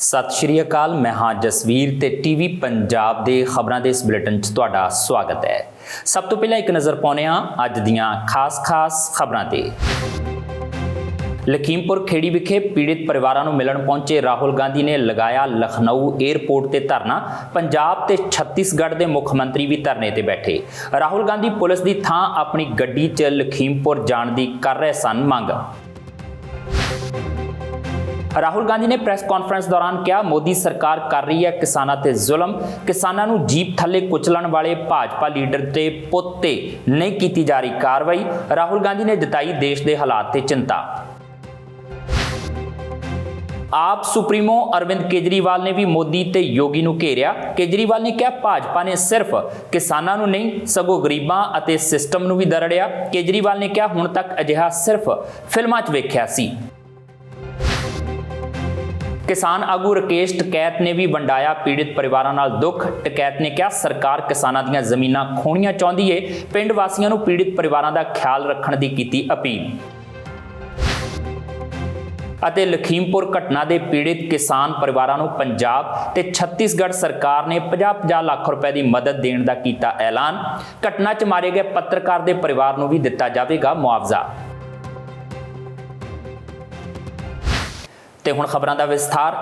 सत श्री अकाल। मैं हाँ जसवीर ते टीवी पंजाब दे खबरां दे इस बुलेटिन च तुहाडा स्वागत है। सब तो पहला एक नज़र पाउने आ अज दीआं खास खबरां ते। लखीमपुर खेड़ी विखे पीड़ित परिवारां नूं मिलण पहुंचे राहुल गांधी ने लगाया लखनऊ एयरपोर्ट ते धरना। पंजाब ते छत्तीसगढ़ दे मुख मंत्री भी धरने ते बैठे। राहुल गांधी पुलिस दी थां अपनी गड्डी च लखीमपुर जाण दी कर रहे सन मंग। राहुल गांधी ने प्रेस कॉन्फ्रेंस दौरान कहा मोदी सरकार कर रही है किसानां ते जुल्म। किसानां नूं जीप थले कुचलण वाले भाजपा लीडर ते पुत ते नहीं कीती जा रही कार्रवाई। राहुल गांधी ने जताई देश के हालात ते चिंता। आप सुप्रीमो अरविंद केजरीवाल ने भी मोदी ते योगी नूं घेरिया। केजरीवाल ने कहा भाजपा ने सिर्फ किसानां नूं नहीं सगों गरीबां अते सिस्टम नूं भी दरड़िया। केजरीवाल ने कहा हुण तक अजिहा सिर्फ फिल्मां 'च वेखिया सी। किसान आगू राकेश टकैत ने भी वंडाया पीड़ित परिवारों नाल दुख। टकैत ने कहा सरकार किसानां दीआं ज़मीनां खोणीਆਂ चाहुंदी है। पिंड वासियों नूं पीड़ित परिवारों का ख्याल रखण दी कीती अपील। ਅਤੇ लखीमपुर घटना के पीड़ित किसान परिवारों नूं पंजाब ते छत्तीसगढ़ सरकार ने 50-50 लाख रुपए की मदद देने का कीता ऐलान। घटना च मारे गए पत्रकार के परिवार नूं भी दिता जावेगा मुआवजा। ते हुण खबरां दा विस्तार।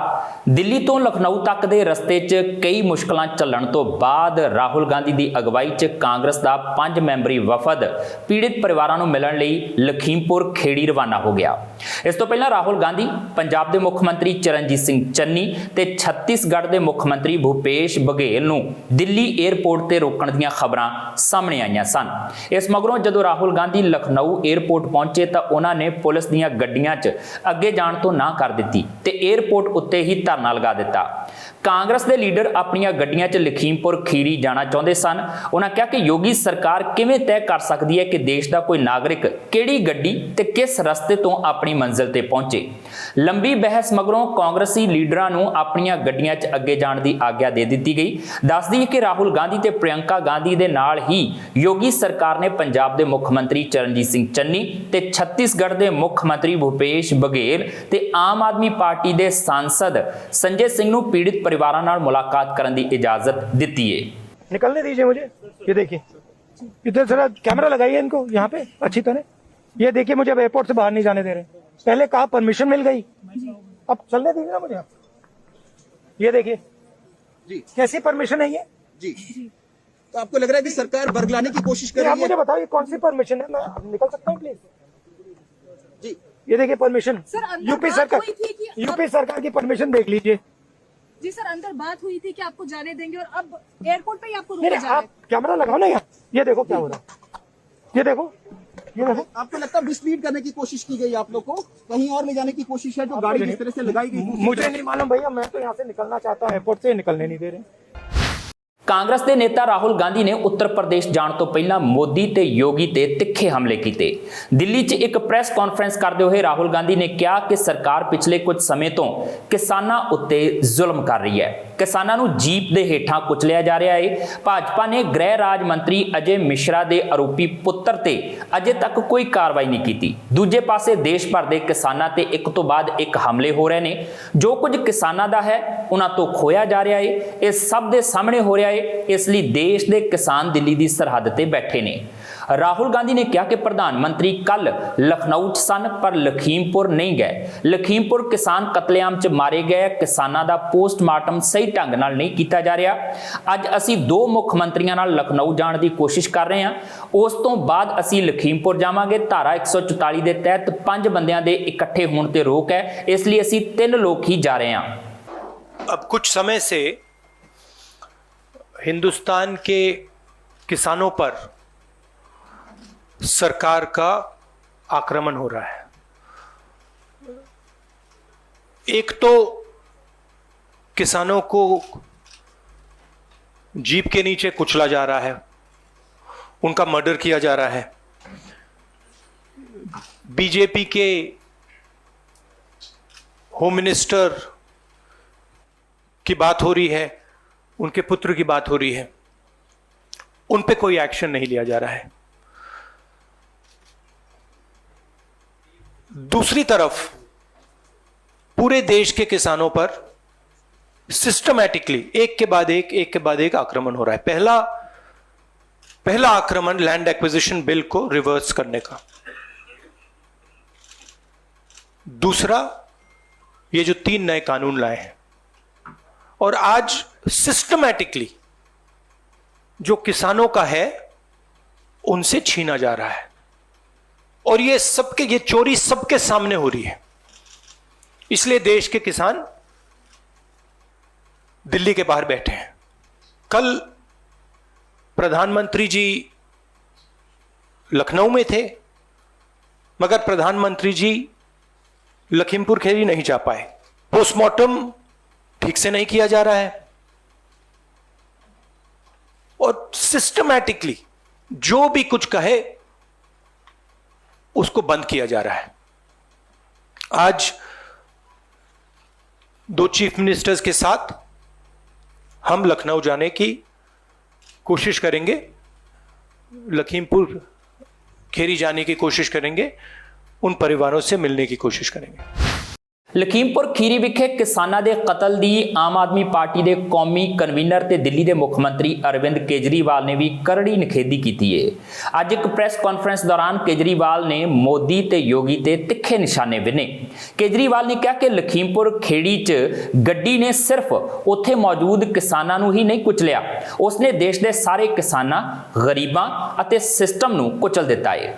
दिल्ली तो लखनऊ तक दे रस्ते च कई मुश्किलां झल्लण तो बाद राहुल गांधी की अगवाई च कांग्रेस का 5 मैंबरी वफद पीड़ित परिवारों नूं मिलण लई लखीमपुर खेड़ी रवाना हो गया। इस तो पहला राहुल गांधी पंजाब के मुख मंत्री चरणजीत सिंह चन्नी ते छत्तीसगढ़ के मुख मंत्री भूपेश बघेल नूं दिल्ली एयरपोर्ट ते रोकण दीआं खबरां सामने आईयां सन। इस मगरों जदों राहुल गांधी लखनऊ एयरपोर्ट पहुंचे तो उन्होंने पुलिस दीआं गड्डियां च अगे जाण तो ना कर दित्ती ते एयरपोर्ट उत्ते ही धरना लगा दिता। कांग्रेस के लीडर अपनियां गड्डियां च लखीमपुर खीरी जाना चाहते सन। उन्होंने कहा कि योगी सरकार किवें तय कर सकती है कि देश का कोई नागरिक किहड़ी गड्डी ते किस रस्ते तो अपनी मंजिल ते पहुंचे। लंबी बहस मगरों कांग्रेसी लीडरां नूं अपनियां गड्डियां च अगे जाण दी आग्या दे दी गई। दस दी कि राहुल गांधी ते प्रियंका गांधी दे नाल ही योगी सरकार ने पंजाब के मुख मंत्री चरणजीत सिंह चन्नी ते छत्तीसगढ़ के मुख मंत्री भूपेश बघेल ते आम आदमी पार्टी के सांसद संजय सिंह नूं पीड़ित परिवारों नाल मुलाकात करने की इजाजत दी है। निकलने दीजिए मुझे। ये देखिए इधर जरा कैमरा लगाइए इनको यहाँ पे अच्छी तरह। ये देखिए मुझे अब एयरपोर्ट से बाहर नहीं जाने दे रहे। पहले कहा परमिशन मिल गई, अब चलने दीजिए ना मुझे। ये देखिए जी कैसी परमिशन है ये जी। तो आपको लग रहा है कि सरकार बरगलाने की कोशिश कर रही है? आप मुझे बताओ ये कौन सी परमिशन है? मैं निकल सकता हूँ प्लीज? जी ये देखिए परमिशन यूपी सरकार की परमिशन देख लीजिए। जी सर, अंदर बात हुई थी कि आपको जाने देंगे और अब एयरपोर्ट पे ही आपको रोका जा रहा है। आप कैमरा लगाओ ना यहाँ। ये देखो क्या हो रहा है। ये देखो आपको लगता है मिसलीड करने की कोशिश की गई, आप लोग को कहीं और ले जाने की कोशिश है जो गाड़ी जिस तरह से लगाई गई? मुझे नहीं मालूम भैया, मैं तो यहाँ से निकलना चाहता हूँ, एयरपोर्ट से निकलने नहीं दे रहे। कांग्रेस के नेता राहुल गांधी ने उत्तर प्रदेश जाण तो पहला मोदी ते योगी ते तिखे हमले किए। दिल्ली च एक प्रेस कॉन्फ्रेंस करते हुए राहुल गांधी ने कहा कि सरकार पिछले कुछ समय तो किसानां उत्ते जुल्म कर रही है। किसानां नूं जीप दे हेठां कुचलिया जा रहा है। भाजपा ने गृह राज मंत्री अजय मिश्रा के आरोपी पुत्र ते अजे तक कोई कार्रवाई नहीं की। दूजे पासे देश भर के किसानां ते एक तो बाद एक हमले हो रहे हैं। जो कुछ किसानां दा है उन्हां तो खोया जा रहा है। इस सब के सामने हो रहा है। इसलिए देश के किसान दिल्ली की सरहद ते बैठे ने। राहुल गांधी ने कहा कि प्रधानमंत्री कल लखनऊ सन पर लखीमपुर नहीं गए। लखीमपुर किसान कतलेआम च मारे गए किसानां दा पोस्टमार्टम सही ढंग नाल नहीं किया जा रहा। अज असी 2 मुख मंत्रियों नाल लखनऊ जाने की कोशिश कर रहे हैं। उस तो बाद असी लखीमपुर जावांगे। धारा 144 के तहत 5 बंदियां दे इकट्ठे होने ते रोक है, इसलिए असी 3 लोग ही जा रहे हैं। अब कुछ समय से हिंदुस्तान के किसानों पर सरकार का आक्रमण हो रहा है। एक तो किसानों को जीप के नीचे कुचला जा रहा है, उनका मर्डर किया जा रहा है। बीजेपी के होम मिनिस्टर की बात हो रही है, उनके पुत्र की बात हो रही है, उन पे कोई एक्शन नहीं लिया जा रहा है। दूसरी तरफ पूरे देश के किसानों पर सिस्टमैटिकली एक के बाद एक आक्रमण हो रहा है। पहला आक्रमण लैंड एक्विजिशन बिल को रिवर्स करने का, दूसरा ये जो 3 नए कानून लाए हैं, और आज सिस्टमैटिकली जो किसानों का है उनसे छीना जा रहा है, और ये चोरी सबके सामने हो रही है। इसलिए देश के किसान दिल्ली के बाहर बैठे हैं। कल प्रधानमंत्री जी लखनऊ में थे, मगर प्रधानमंत्री जी लखीमपुर खीरी नहीं जा पाए। पोस्टमार्टम ठीक से नहीं किया जा रहा है, और सिस्टमैटिकली जो भी कुछ कहे उसको बंद किया जा रहा है। आज 2 चीफ मिनिस्टर्स के साथ हम लखनऊ जाने की कोशिश करेंगे, लखीमपुर खीरी जाने की कोशिश करेंगे, उन परिवारों से मिलने की कोशिश करेंगे। ਲਖੀਮਪੁਰ ਖੀਰੀ ਵਿਖੇ ਕਿਸਾਨਾਂ ਦੇ ਕਤਲ ਦੀ ਆਮ ਆਦਮੀ ਪਾਰਟੀ ਦੇ ਕੌਮੀ ਕਨਵੀਨਰ ਤੇ ਦਿੱਲੀ ਦੇ ਮੁੱਖ ਮੰਤਰੀ ਅਰਵਿੰਦ ਕੇਜਰੀਵਾਲ ਨੇ ਵੀ ਕਰੜੀ ਨਿਖੇਧੀ ਕੀਤੀ ਹੈ। ਅੱਜ ਇੱਕ ਪ੍ਰੈਸ ਕਾਨਫਰੰਸ ਦੌਰਾਨ ਕੇਜਰੀਵਾਲ ਨੇ ਮੋਦੀ ਤੇ ਯੋਗੀ ਤੇ ਤਿੱਖੇ ਨਿਸ਼ਾਨੇ ਵਿੰਨੇ। ਕੇਜਰੀਵਾਲ ਨੇ ਕਿਹਾ ਕਿ ਲਖੀਮਪੁਰ ਖੇੜੀ 'ਚ ਗੱਡੀ ਨੇ ਸਿਰਫ ਉੱਥੇ ਮੌਜੂਦ ਕਿਸਾਨਾਂ ਨੂੰ ਹੀ ਨਹੀਂ ਕੁਚਲਿਆ, ਉਸਨੇ ਦੇਸ਼ ਦੇ ਸਾਰੇ ਕਿਸਾਨਾਂ, ਗਰੀਬਾਂ ਅਤੇ ਸਿਸਟਮ ਨੂੰ ਕੁਚਲ ਦਿੱਤਾ ਹੈ।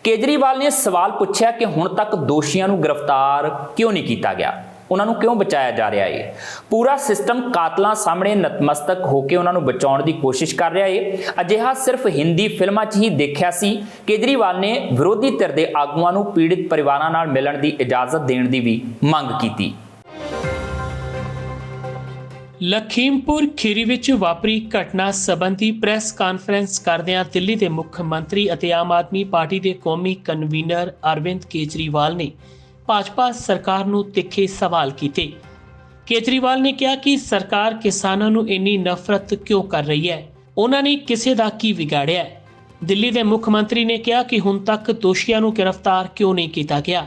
ਕੇਜਰੀਵਾਲ ਨੇ ਸਵਾਲ ਪੁੱਛਿਆ ਕਿ ਹੁਣ ਤੱਕ ਦੋਸ਼ੀਆਂ ਨੂੰ ਗ੍ਰਿਫਤਾਰ ਕਿਉਂ ਨਹੀਂ ਕੀਤਾ ਗਿਆ, ਉਹਨਾਂ ਨੂੰ ਕਿਉਂ ਬਚਾਇਆ ਜਾ ਰਿਹਾ ਹੈ। ਪੂਰਾ ਸਿਸਟਮ ਕਾਤਲਾਂ ਸਾਹਮਣੇ ਨਤਮਸਤਕ ਹੋ ਕੇ ਉਹਨਾਂ ਨੂੰ ਬਚਾਉਣ ਦੀ ਕੋਸ਼ਿਸ਼ ਕਰ ਰਿਹਾ ਹੈ। ਅਜਿਹਾ ਸਿਰਫ ਹਿੰਦੀ ਫਿਲਮਾਂ 'ਚ ਹੀ ਦੇਖਿਆ ਸੀ। ਕੇਜਰੀਵਾਲ ਨੇ ਵਿਰੋਧੀ ਧਿਰ ਦੇ ਆਗੂਆਂ ਨੂੰ ਪੀੜਿਤ ਪਰਿਵਾਰਾਂ ਨਾਲ ਮਿਲਣ ਦੀ ਇਜਾਜ਼ਤ ਦੇਣ ਦੀ ਵੀ ਮੰਗ ਕੀਤੀ। ਲਖੀਮਪੁਰ ਖੀਰੀ ਵਿੱਚ ਵਾਪਰੀ ਘਟਨਾ ਸੰਬੰਧੀ ਪ੍ਰੈਸ ਕਾਨਫਰੰਸ ਕਰਦਿਆਂ ਦਿੱਲੀ ਦੇ ਮੁੱਖ ਮੰਤਰੀ ਅਤੇ ਆਮ ਆਦਮੀ ਪਾਰਟੀ ਦੇ ਕੌਮੀ ਕਨਵੀਨਰ ਅਰਵਿੰਦ ਕੇਜਰੀਵਾਲ ਨੇ ਭਾਜਪਾ ਸਰਕਾਰ ਨੂੰ ਤਿੱਖੇ ਸਵਾਲ ਕੀਤੇ। ਕੇਜਰੀਵਾਲ ਨੇ ਕਿਹਾ ਕਿ ਸਰਕਾਰ ਕਿਸਾਨਾਂ ਨੂੰ ਇੰਨੀ ਨਫ਼ਰਤ ਕਿਉਂ ਕਰ ਰਹੀ ਹੈ, ਉਹਨਾਂ ਨੇ ਕਿਸੇ ਦਾ ਕੀ ਵਿਗਾੜਿਆ ਹੈ। ਦਿੱਲੀ ਦੇ ਮੁੱਖ ਮੰਤਰੀ ਨੇ ਕਿਹਾ ਕਿ ਹੁਣ ਤੱਕ ਦੋਸ਼ੀਆਂ ਨੂੰ ਗ੍ਰਿਫਤਾਰ ਕਿਉਂ ਨਹੀਂ ਕੀਤਾ ਗਿਆ,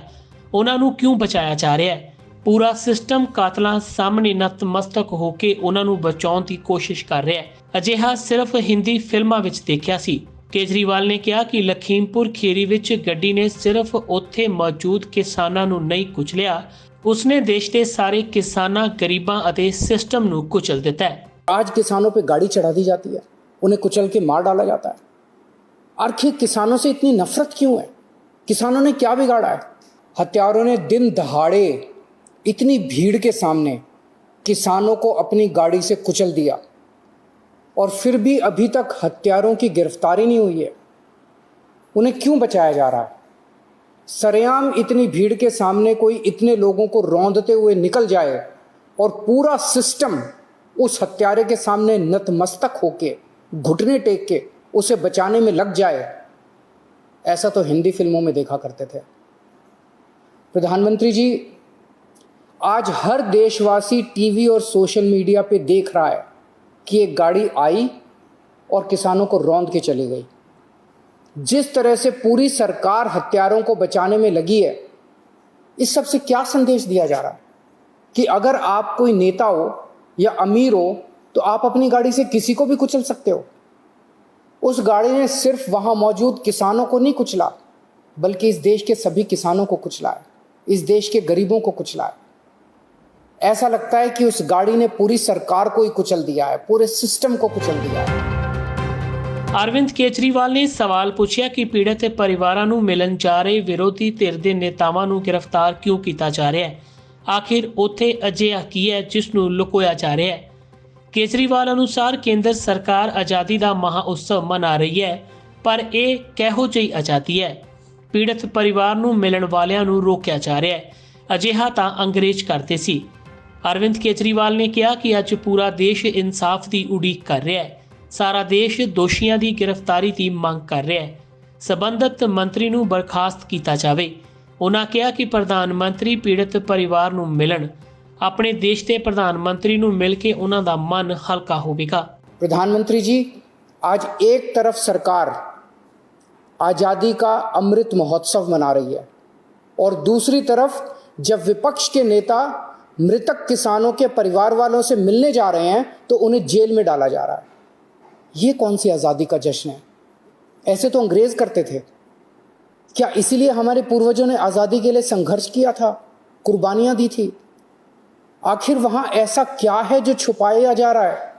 ਉਹਨਾਂ ਨੂੰ ਕਿਉਂ ਬਚਾਇਆ ਜਾ ਰਿਹਾ ਹੈ। ਪੂਰਾ ਸਿਸਟਮ ਕਾਤਲਾਂ ਸਾਹਮਣੇ ਨਤਮਸਤਕ ਹੋ ਕੇ ਉਹਨਾਂ ਨੂੰ ਬਚਾਉਣ ਦੀ ਕੋਸ਼ਿਸ਼ ਕਰ ਰਿਹਾ ਹੈ। ਅਜਿਹਾ ਸਿਰਫ ਹਿੰਦੀ ਫਿਲਮਾਂ ਵਿੱਚ ਦੇਖਿਆ ਸੀ। ਕੇਜਰੀਵਾਲ ਨੇ ਕਿਹਾ ਕਿ ਲਖੀਮਪੁਰ ਖੀਰੀ ਵਿੱਚ ਗੱਡੀ ਨੇ ਸਿਰਫ ਉੱਥੇ ਮੌਜੂਦ ਕਿਸਾਨਾਂ ਨੂੰ ਨਹੀਂ ਕੁਚਲਿਆ, ਉਸਨੇ ਦੇਸ਼ ਦੇ ਸਾਰੇ ਕਿਸਾਨਾਂ, ਗਰੀਬਾਂ ਅਤੇ ਸਿਸਟਮ ਨੂੰ ਕੁਚਲ ਦਿੱਤਾ ਹੈ। आज किसानों पे गाड़ी चढ़ा दी जाती है, उन्हें कुचल के मार डाला जाता है। आखिर किसानों से इतनी नफरत क्यों है? किसानों ने क्या बिगाड़ा है? हत्यारों ने दिन दहाड़े इतनी भीड़ के सामने किसानों को अपनी गाड़ी से कुचल दिया, और फिर भी अभी तक हत्यारों की गिरफ्तारी नहीं हुई है। उन्हें क्यों बचाया जा रहा है? सरेआम इतनी भीड़ के सामने कोई इतने लोगों को रौंदते हुए निकल जाए और पूरा सिस्टम उस हत्यारे के सामने नतमस्तक होके, घुटने टेक के उसे बचाने में लग जाए, ऐसा तो हिंदी फिल्मों में देखा करते थे। प्रधानमंत्री जी, आज हर देशवासी टीवी और सोशल मीडिया पे देख रहा है कि एक गाड़ी आई और किसानों को रौंद के चली गई। जिस तरह से पूरी सरकार हत्यारों को बचाने में लगी है, इस सब से क्या संदेश दिया जा रहा है कि अगर आप कोई नेता हो या अमीर हो तो आप अपनी गाड़ी से किसी को भी कुचल सकते हो। उस गाड़ी ने सिर्फ वहां मौजूद किसानों को नहीं कुचला, बल्कि इस देश के सभी किसानों को कुचला है, इस देश के गरीबों को कुचला है। ऐसा लगता है कि उस गाड़ी ने पूरी सरकार को ही कुचल दिया है, पूरे सिस्टम को कुचल दिया है। ਅਰਵਿੰਦ ਕੇਜਰੀਵਾਲ ਨੇ ਸਵਾਲ ਪੁੱਛਿਆ ਕਿ ਪੀੜਤ ਪਰਿਵਾਰਾਂ ਨੂੰ ਮਿਲਣ ਜਾ ਰਹੇ ਵਿਰੋਧੀ ਧਿਰ ਦੇ ਨੇਤਾਵਾਂ ਨੂੰ ਗ੍ਰਿਫਤਾਰ ਕਿਉਂ ਕੀਤਾ ਜਾ ਰਿਹਾ ਹੈ। ਆਖਿਰ ਉੱਥੇ ਅਜਿਹਾ ਕੀ ਹੈ ਜਿਸ ਨੂੰ ਲੁਕੋਇਆ ਜਾ ਰਿਹਾ ਹੈ। ਕੇਜਰੀਵਾਲ ਅਨੁਸਾਰ ਕੇਂਦਰ ਸਰਕਾਰ ਆਜ਼ਾਦੀ ਦਾ ਮਹਾ ਉਤਸਵ ਮਨਾ ਰਹੀ ਹੈ, ਪਰ ਇਹ ਕਿਹੋ ਜਿਹੀ ਆਜ਼ਾਦੀ ਹੈ? ਪੀੜਤ ਪਰਿਵਾਰ ਨੂੰ ਮਿਲਣ ਵਾਲਿਆਂ ਨੂੰ ਰੋਕਿਆ ਜਾ ਰਿਹਾ ਹੈ। ਅਜਿਹਾ ਤਾਂ ਅੰਗਰੇਜ਼ ਕਰਦੇ ਸੀ। ਅਰਵਿੰਦ ਕੇਜਰੀਵਾਲ ਨੇ ਕਿਹਾ ਕਿ ਅੱਜ ਪੂਰਾ ਦੇਸ਼ ਇਨਸਾਫ ਦੀ ਉਡੀਕ ਕਰ ਰਿਹਾ ਹੈ। ਸਾਰਾ ਦੇਸ਼ ਦੋਸ਼ੀਆਂ ਦੀ ਗ੍ਰਿਫਤਾਰੀ ਦੀ ਮੰਗ ਕਰ ਰਿਹਾ ਹੈ। ਸਬੰਧਤ ਮੰਤਰੀ ਨੂੰ ਬਰਖਾਸਤ ਕੀਤਾ ਜਾਵੇ। ਉਹਨਾਂ ਕਿਹਾ ਕਿ ਪ੍ਰਧਾਨ ਮੰਤਰੀ ਪੀੜਤ ਪਰਿਵਾਰ ਨੂੰ ਮਿਲਣ, ਆਪਣੇ ਦੇਸ਼ ਦੇ ਪ੍ਰਧਾਨ ਮੰਤਰੀ ਨੂੰ ਮਿਲ ਕੇ ਉਹਨਾਂ ਦਾ ਮਨ ਹਲਕਾ ਹੋਵੇਗਾ। प्रधानमंत्री जी, आज एक तरफ सरकार आज़ादी का अमृत महोत्सव मना रही है और दूसरी तरफ जब विपक्ष के नेता मृतक किसानों के परिवार वालों से मिलने जा रहे हैं तो उन्हें जेल में डाला जा रहा है। ये कौन सी आज़ादी का जश्न है? ऐसे तो अंग्रेज करते थे। क्या इसीलिए हमारे पूर्वजों ने आज़ादी के लिए संघर्ष किया था, कुर्बानियां दी थी? आखिर वहां ऐसा क्या है जो छुपाया जा रहा है?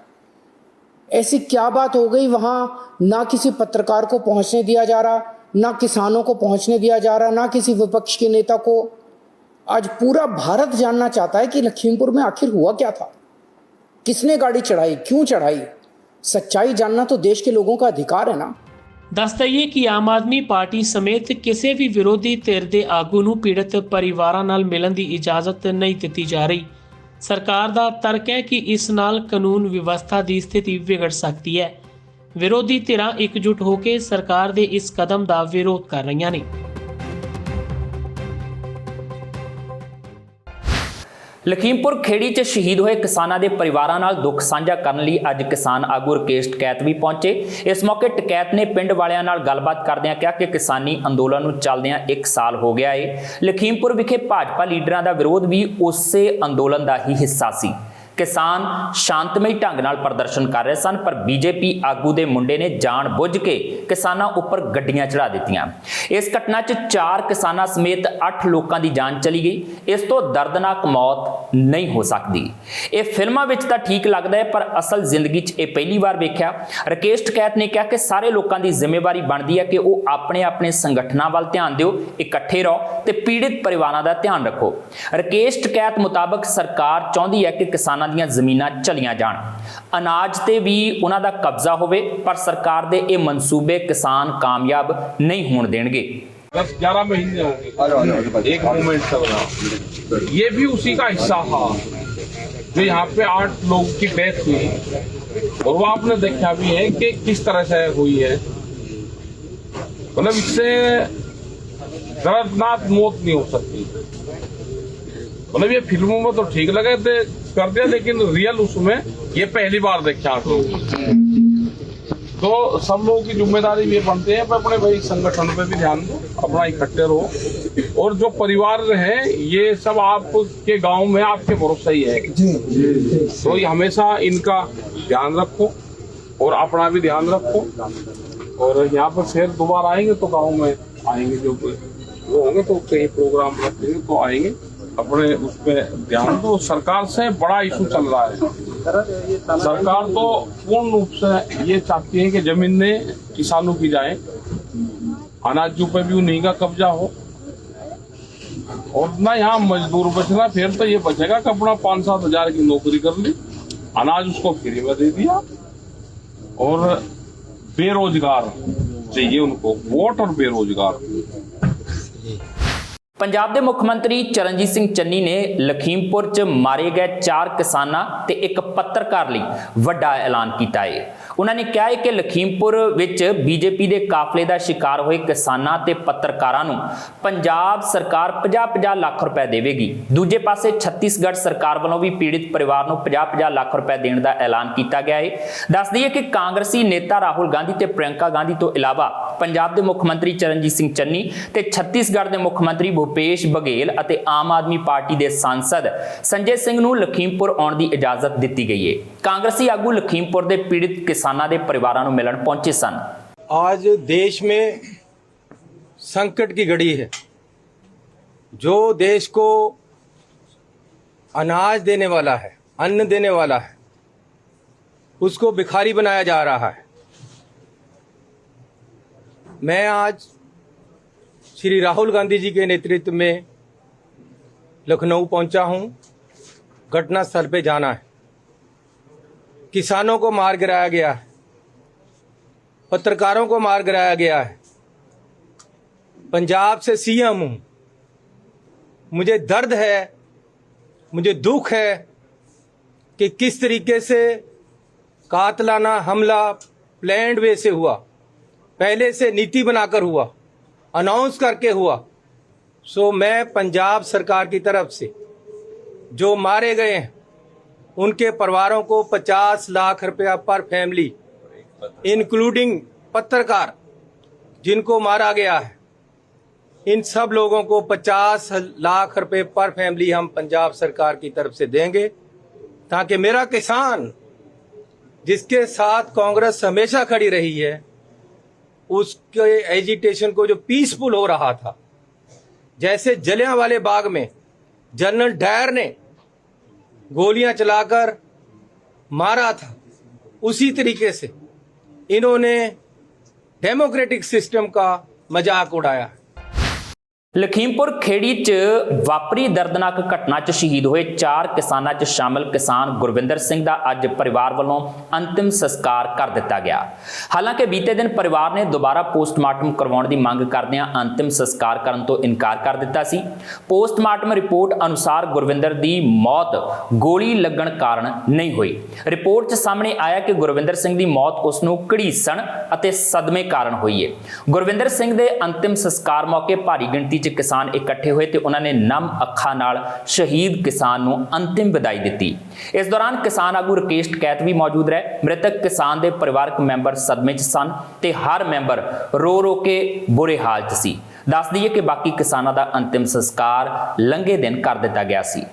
ऐसी क्या बात हो गई वहां? ना किसी पत्रकार को पहुंचने दिया जा रहा, ना किसानों को पहुंचने दिया जा रहा, ना किसी विपक्ष के नेता को। आज पूरा भारत जानना चाहता है कि लखीमपुर में आखिर हुआ क्या था, किसने गाड़ी चढ़ाई, क्यों चढ़ाई। सच्चाई जानना तो देश के लोगों का अधिकार है ना। ਦੱਸ ਦਈਏ ਕਿ ਆਮ ਆਦਮੀ ਪਾਰਟੀ ਸਮੇਤ ਕਿਸੇ ਵੀ ਵਿਰੋਧੀ ਧਿਰ ਦੇ ਆਗੂ ਨੂੰ ਪੀੜਤ ਪਰਿਵਾਰਾਂ ਨਾਲ ਮਿਲਣ ਦੀ ਇਜਾਜ਼ਤ ਨਹੀਂ ਦਿੱਤੀ ਜਾ ਰਹੀ। ਸਰਕਾਰ ਦਾ ਤਰਕ ਹੈ ਕਿ ਇਸ ਨਾਲ ਕਾਨੂੰਨ ਵਿਵਸਥਾ ਦੀ ਸਥਿਤੀ ਵਿਗੜ ਸਕਦੀ ਹੈ। ਵਿਰੋਧੀ ਧਿਰਾਂ ਇਕਜੁੱਟ ਹੋ ਕੇ ਸਰਕਾਰ ਦੇ ਇਸ ਕਦਮ ਦਾ ਵਿਰੋਧ ਕਰ ਰਹੀਆਂ ਨੇ। ਲਖੀਮਪੁਰ ਖੇੜੀ 'ਚ ਸ਼ਹੀਦ ਹੋਏ ਕਿਸਾਨਾਂ ਦੇ ਪਰਿਵਾਰਾਂ ਨਾਲ ਦੁੱਖ ਸਾਂਝਾ ਕਰਨ ਲਈ ਅੱਜ ਕਿਸਾਨ ਆਗੂ ਰਕੇਸ਼ ਟਕੈਤ ਵੀ ਪਹੁੰਚੇ। ਇਸ ਮੌਕੇ ਟਕੈਤ ਨੇ ਪਿੰਡ ਵਾਲਿਆਂ ਨਾਲ ਗੱਲਬਾਤ ਕਰਦਿਆਂ ਕਿਹਾ ਕਿ ਕਿਸਾਨੀ ਅੰਦੋਲਨ ਨੂੰ ਚੱਲਦਿਆਂ 1 ਸਾਲ ਹੋ ਗਿਆ ਏ। ਲਖੀਮਪੁਰ ਵਿਖੇ ਭਾਜਪਾ ਲੀਡਰਾਂ ਦਾ ਵਿਰੋਧ ਵੀ ਉਸੇ ਅੰਦੋਲਨ ਦਾ ਹੀ ਹਿੱਸਾ ਸੀ। किसान शांतमई ढंग नाल प्रदर्शन कर रहे सन, पर बीजेपी आगू दे मुंडे ने जान बुझ के किसानां उपर गड्डियां चढ़ा दित्तियां। इस घटना च 4 किसानां समेत 8 लोगों की जान चली गई। इस तो दर्दनाक मौत नहीं हो सकती। ये फिल्मां विच तां ठीक लगदा है, पर असल जिंदगी च ये पहली बार वेख्या। रकेश टकैत ने कहा कि सारे लोगों की जिम्मेवारी बनती है कि वो अपने अपने संगठनां वाल ध्यान दिओ, इकट्ठे रहो ते पीड़ित परिवारां दा ध्यान रखो। रकेश टकैत मुताबक सरकार चाहुंदी है कि किसानां ਦੀਆਂ ਜ਼ਮੀਨਾਂ ਚਲੀਆਂ ਜਾਣ, ਅਨਾਜ ਤੇ ਵੀ ਉਹਨਾਂ ਦਾ ਕਬਜ਼ਾ ਹੋਵੇ, पर सरकार ਦੇ ਇਹ ਮਨਸੂਬੇ किसान कामयाब नहीं होने देंगे। 10-11 महीने हो गए एक मूवमेंट चल रहा, ये भी उसी का हिस्सा था जो यहाँ पे 8 लोगों की डेथ हुई, और वो आपने देखा भी है कि किस तरह से हुई है। मतलब इससे दर्दनाक मौत नहीं हो सकती। मतलब ये फिल्मों में तो ठीक लगे थे कर दिया, लेकिन रियल उसमें ये पहली बार देखा आप लोग। तो सब लोगों की जिम्मेदारी ये बनते हैं, अपने भाई संगठन पे भी ध्यान दो, अपना इकट्ठे रहो, और जो परिवार है ये सब आपके गांव में आपके भरोसा ही है, तो ये हमेशा इनका ध्यान रखो और अपना भी ध्यान रखो। और यहाँ पर फिर दोबारा आएंगे तो गाँव में आएंगे, जो वो होंगे तो कहीं प्रोग्राम रखेंगे तो आएंगे, अपने उस पर ध्यान दो। सरकार से बड़ा इशू चल रहा है। सरकार तो पूर्ण रूप से ये चाहती है कि जमीनें किसानों की जाए, अनाजों पे भी उन्हीं का कब्जा हो, और ना यहाँ मजदूर बचना। फिर तो ये बचेगा कि अपना 5-7 हजार की नौकरी कर ली, अनाज उसको फ्री में दे दिया, और बेरोजगार चाहिए उनको वोट, और बेरोजगार। पंजाब के मुख्यमंत्री चरणजीत सिंह चन्नी ने लखीमपुर च मारे गए 4 किसानां ते एक पत्रकार लई वड्डा ऐलान किया है। उन्होंने कहा है कि लखीमपुर विच बीजेपी के काफले का शिकार हुए किसानां ते पत्रकारां नूं पंजाब सरकार 50-50 लाख रुपए देवेगी। दूजे पासे छत्तीसगढ़ सरकार वालों भी पीड़ित परिवार नूं 50-50 लाख रुपए देने का ऐलान किया गया है। दस दईए कि कांग्रेसी नेता राहुल गांधी ते प्रियंका गांधी तो इलावा पंजाब के मुख्यमंत्री चरणजीत सिंह चन्नी ते छत्तीसगढ़ के मुख्यमंत्री भूपेश बघेल ਅਤੇ आम आदमी पार्टी के सांसद संजय सिंह नूं लखीमपुर आउण की इजाजत दी गई है। कांग्रेसी आगू लखीमपुर के पीड़ित किसानों के परिवारों नूं मिलण पहुंचे सन। आज देश में संकट की घड़ी है। जो देश को अनाज देने वाला है, अन्न देने वाला है, उसको भिखारी बनाया जा रहा है। मैं आज श्री राहुल गांधी जी के नेतृत्व में लखनऊ पहुंचा हूं। घटना स्थल पे जाना है। किसानों को मार गिराया गया है, पत्रकारों को मार गिराया गया है। पंजाब से सीएम हूं, मुझे दर्द है, मुझे दुख है कि किस तरीके से कातलाना हमला प्लान्ड वे से हुआ, पहले से नीति बनाकर हुआ, अनाउंस करके हुआ। सो मैं पंजाब सरकार की तरफ से जो मारे गए हैं उनके परिवारों को 50 लाख रुपया पर फैमिली, इंक्लूडिंग पत्रकार जिनको मारा गया है, इन सब लोगों को 50 लाख रुपए पर फैमिली हम पंजाब सरकार की तरफ से देंगे, ताकि मेरा किसान जिसके साथ कांग्रेस हमेशा खड़ी रही है, उसके एजिटेशन को जो पीसफुल हो रहा था, जैसे जलियांवाले बाग में जनरल डायर ने गोलियां चलाकर मारा था, उसी तरीके से इन्होंने डेमोक्रेटिक सिस्टम का मजाक उड़ाया। ਲਖੀਮਪੁਰ ਖੇੜੀ 'ਚ ਵਾਪਰੀ ਦਰਦਨਾਕ ਘਟਨਾ 'ਚ ਸ਼ਹੀਦ ਹੋਏ 4 ਕਿਸਾਨਾਂ 'ਚ ਸ਼ਾਮਲ ਕਿਸਾਨ ਗੁਰਵਿੰਦਰ ਸਿੰਘ ਦਾ ਅੱਜ ਪਰਿਵਾਰ ਵੱਲੋਂ ਅੰਤਿਮ ਸੰਸਕਾਰ ਕਰ ਦਿੱਤਾ ਗਿਆ। ਹਾਲਾਂਕਿ ਬੀਤੇ ਦਿਨ ਪਰਿਵਾਰ ਨੇ ਦੁਬਾਰਾ ਪੋਸਟਮਾਰਟਮ ਕਰਵਾਉਣ ਦੀ ਮੰਗ ਕਰਦਿਆਂ ਅੰਤਿਮ ਸੰਸਕਾਰ ਕਰਨ ਤੋਂ ਇਨਕਾਰ ਕਰ ਦਿੱਤਾ ਸੀ। ਪੋਸਟਮਾਰਟਮ ਰਿਪੋਰਟ ਅਨੁਸਾਰ ਗੁਰਵਿੰਦਰ ਦੀ ਮੌਤ ਗੋਲੀ ਲੱਗਣ ਕਾਰਨ ਨਹੀਂ ਹੋਈ। ਰਿਪੋਰਟ 'ਚ ਸਾਹਮਣੇ ਆਇਆ ਕਿ ਗੁਰਵਿੰਦਰ ਸਿੰਘ ਦੀ ਮੌਤ ਉਸ ਨੂੰ ਘੜੀਸਣ ਅਤੇ ਸਦਮੇ ਕਾਰਨ ਹੋਈ ਹੈ। ਗੁਰਵਿੰਦਰ ਸਿੰਘ ਦੇ ਅੰਤਿਮ ਸੰਸਕਾਰ ਮੌਕੇ ਭਾਰੀ ਗਿਣਤੀ किसान इकट्ठे हुए तो उन्होंने नम अखां नाल शहीद किसान नूं अंतिम विदाई दी। इस दौरान किसान आगू राकेश टिकैत भी मौजूद रहे। मृतक किसान के परिवारक मैंबर सदमे च सन ते हर मैंबर रो रो के बुरे हाल च सी। दस दईए कि बाकी किसानां दा अंतिम संस्कार लंघे दिन कर दिता गया सी।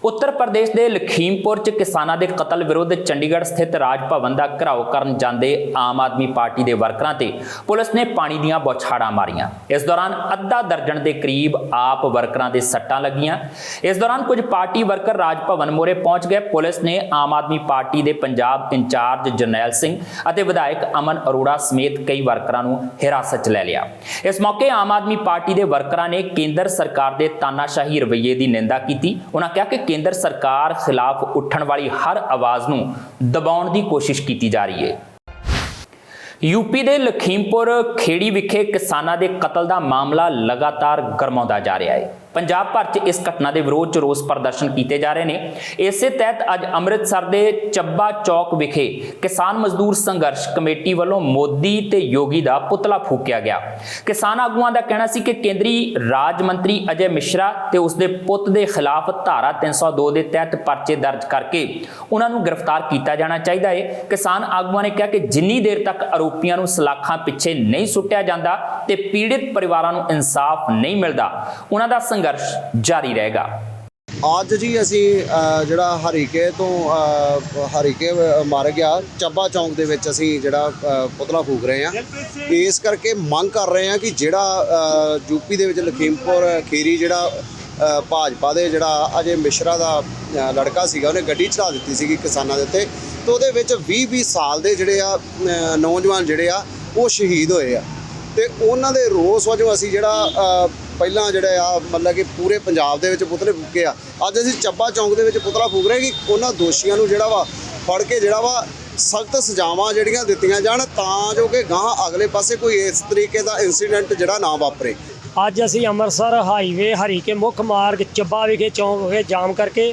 उत्तर प्रदेश के लखीमपुर च किसानां दे कतल विरुद्ध चंडीगढ़ स्थित राज भवन का घिराव करन जांदे आम आदमी पार्टी के वर्करां ते पुलिस ने पानी दीआं बौछाड़ां मारियां। इस दौरान अद्धा दर्जन के करीब आप वर्करां दे सट्टां लगियां। इस दौरान कुछ पार्टी वर्कर राज भवन मोरे पहुंच गए। पुलिस ने आम आदमी पार्टी के पंजाब इंचार्ज जरनैल सिंह और विधायक अमन अरोड़ा समेत कई वर्करां नूं हिरासत च लै लिया। इस मौके आम आदमी पार्टी के वर्करां ने केंद्र सरकार के तानाशाही रवैये की निंदा की। उन्होंने कहा कि केंद्र सरकार खिलाफ उठन वाली हर आवाज़ नूं दबाउण दी कोशिश की जा रही है। यूपी के लखीमपुर खेड़ी विखे किसानां दे कतल का मामला लगातार गरमाउंदा जा रहा है। पंजाब भर च इस घटना के विरोध च रोस प्रदर्शन किए जा रहे हैं। इस तहत अज अमृतसर के ਚੱਬਾ चौक विखे किसान मजदूर संघर्ष कमेटी वालों मोदी ते योगी का पुतला फूकिया गया। किसान आगुआं का कहना सी कि केंद्री राज मंत्री अजय मिश्रा ते उसके पुत के खिलाफ धारा 302 के तहत परचे दर्ज करके उन्होंने गिरफ्तार किया जाना चाहिए है। किसान आगुआं ने कहा कि जिन्नी देर तक आरोपियों को सलाखां पिछे नहीं सुटिया जाता ते पीड़ित परिवारों को इंसाफ नहीं मिलता, उन्हों का संघर्ष जारी रहेगा। ਅੱਜ ਜੀ ਅਸੀਂ ਜਿਹੜਾ ਹਰੀਕੇ ਤੋਂ ਹਰੀਕੇ ਮਾਰ ਗਿਆ ਚੱਬਾ ਚੌਂਕ ਦੇ ਵਿੱਚ ਅਸੀਂ ਜਿਹੜਾ ਪੁਤਲਾ ਫੂਕ ਰਹੇ ਹਾਂ। ਇਸ ਕਰਕੇ ਮੰਗ ਕਰ ਰਹੇ ਹਾਂ ਕਿ ਜਿਹੜਾ ਯੂਪੀ ਦੇ ਵਿੱਚ ਲਖੀਮਪੁਰ ਖੀਰੀ ਜਿਹੜਾ ਭਾਜਪਾ ਦੇ ਜਿਹੜਾ ਅਜੇ ਮਿਸ਼ਰਾ ਦਾ ਲੜਕਾ ਸੀਗਾ, ਉਹਨੇ ਗੱਡੀ ਚੜਾ ਦਿੱਤੀ ਸੀਗੀ ਕਿਸਾਨਾਂ ਦੇ ਉੱਤੇ, ਤੇ ਉਹਦੇ ਵਿੱਚ 20-20 ਸਾਲ ਦੇ ਜਿਹੜੇ ਆ ਨੌਜਵਾਨ ਜਿਹੜੇ ਆ ਉਹ ਸ਼ਹੀਦ ਹੋਏ ਆ। ਤੇ ਉਹਨਾਂ ਦੇ ਰੋਸ ਵਜੋਂ ਅਸੀਂ ਜਿਹੜਾ ਪਹਿਲਾਂ ਜਿਹੜੇ ਆ ਮਤਲਬ ਕਿ ਪੂਰੇ ਪੰਜਾਬ ਦੇ ਵਿੱਚ ਪੁਤਲੇ ਫੂਕੇ ਆ, ਅੱਜ ਅਸੀਂ ਚੱਬਾ ਚੌਂਕ ਦੇ ਵਿੱਚ ਪੁਤਲਾ ਫੂਕ ਰਹੇ ਕਿ ਉਹਨਾਂ ਦੋਸ਼ੀਆਂ ਨੂੰ ਜਿਹੜਾ ਵਾ ਫੜ ਕੇ ਜਿਹੜਾ ਵਾ ਸਖਤ ਸਜ਼ਾਵਾਂ ਜਿਹੜੀਆਂ ਦਿੱਤੀਆਂ ਜਾਣ, ਤਾਂ ਜੋ ਕਿ ਗਾਹਾਂ ਅਗਲੇ ਪਾਸੇ ਕੋਈ ਇਸ ਤਰੀਕੇ ਦਾ ਇਨਸੀਡੈਂਟ ਜਿਹੜਾ ਨਾ ਵਾਪਰੇ। ਅੱਜ ਅਸੀਂ ਅੰਮ੍ਰਿਤਸਰ ਹਾਈਵੇ ਹਰੀਕੇ ਮੁੱਖ ਮਾਰਗ ਚੱਬਾ ਵਿਖੇ ਚੌਂਕ ਵਿਖੇ ਜਾਮ ਕਰਕੇ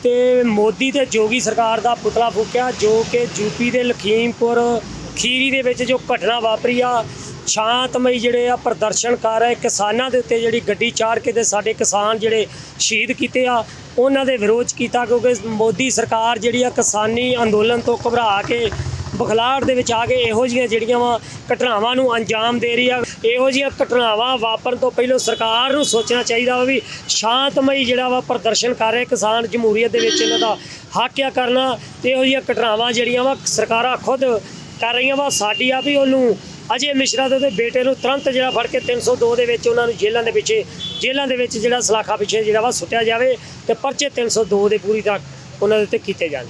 ਤੇ ਮੋਦੀ ਤੇ ਜੋਗੀ ਸਰਕਾਰ ਦਾ ਪੁਤਲਾ ਫੂਕਿਆ, ਜੋ ਕਿ ਯੂਪੀ ਦੇ ਲਖੀਮਪੁਰ ਖੀਰੀ ਦੇ ਵਿੱਚ ਜੋ ਘਟਨਾ ਵਾਪਰੀ ਆ। ਸ਼ਾਂਤਮਈ ਜਿਹੜੇ ਆ ਪ੍ਰਦਰਸ਼ਨ ਕਰ ਰਹੇ ਕਿਸਾਨਾਂ ਦੇ ਉੱਤੇ ਜਿਹੜੀ ਗੱਡੀ ਚਾੜ ਕੇ ਤੇ ਸਾਡੇ ਕਿਸਾਨ ਜਿਹੜੇ ਸ਼ਹੀਦ ਕੀਤੇ ਆ, ਉਹਨਾਂ ਦੇ ਵਿਰੋਧ ਕੀਤਾ, ਕਿਉਂਕਿ ਮੋਦੀ ਸਰਕਾਰ ਜਿਹੜੀ ਆ ਕਿਸਾਨੀ ਅੰਦੋਲਨ ਤੋਂ ਘਬਰਾ ਕੇ ਬਖਲਾਹਟ ਦੇ ਵਿੱਚ ਆ ਕੇ ਇਹੋ ਜਿਹੀਆਂ ਜਿਹੜੀਆਂ ਵਾ ਘਟਨਾਵਾਂ ਨੂੰ ਅੰਜਾਮ ਦੇ ਰਹੀ ਆ। ਇਹੋ ਜਿਹੀਆਂ ਘਟਨਾਵਾਂ ਵਾਪਰਨ ਤੋਂ ਪਹਿਲਾਂ ਸਰਕਾਰ ਨੂੰ ਸੋਚਣਾ ਚਾਹੀਦਾ ਵਾ ਵੀ ਸ਼ਾਂਤਮਈ ਜਿਹੜਾ ਵਾ ਪ੍ਰਦਰਸ਼ਨ ਕਰ ਰਹੇ ਕਿਸਾਨ ਜਮਹੂਰੀਅਤ ਦੇ ਵਿੱਚ ਇਹਨਾਂ ਦਾ ਹੱਕ ਆ ਕਰਨਾ, ਤੇ ਇਹੋ ਜਿਹੀਆਂ ਘਟਨਾਵਾਂ ਜਿਹੜੀਆਂ ਵਾ ਸਰਕਾਰਾਂ ਖੁਦ ਕਰ ਰਹੀਆਂ ਵਾ। ਸਾਡੀ ਆ ਵੀ ਉਹਨੂੰ ਅਜੇ ਮਿਸ਼ਰਾ ਦੇ ਬੇਟੇ ਨੂੰ ਤੁਰੰਤ ਜਿਹੜਾ ਫੜ ਕੇ 302 ਦੇ ਵਿੱਚ ਉਹਨਾਂ ਨੂੰ ਜੇਲ੍ਹਾਂ ਦੇ ਵਿੱਚ ਜਿਹੜਾ ਸਲਾਖਾ ਪਿੱਛੇ ਜਿਹੜਾ ਵਾ ਸੁੱਟਿਆ ਜਾਵੇ ਤੇ ਪਰਚੇ 302 ਦੇ ਪੂਰੀ ਤੱਕ ਉਹਨਾਂ ਦੇ ਉੱਤੇ ਕੀਤੇ ਜਾਣ।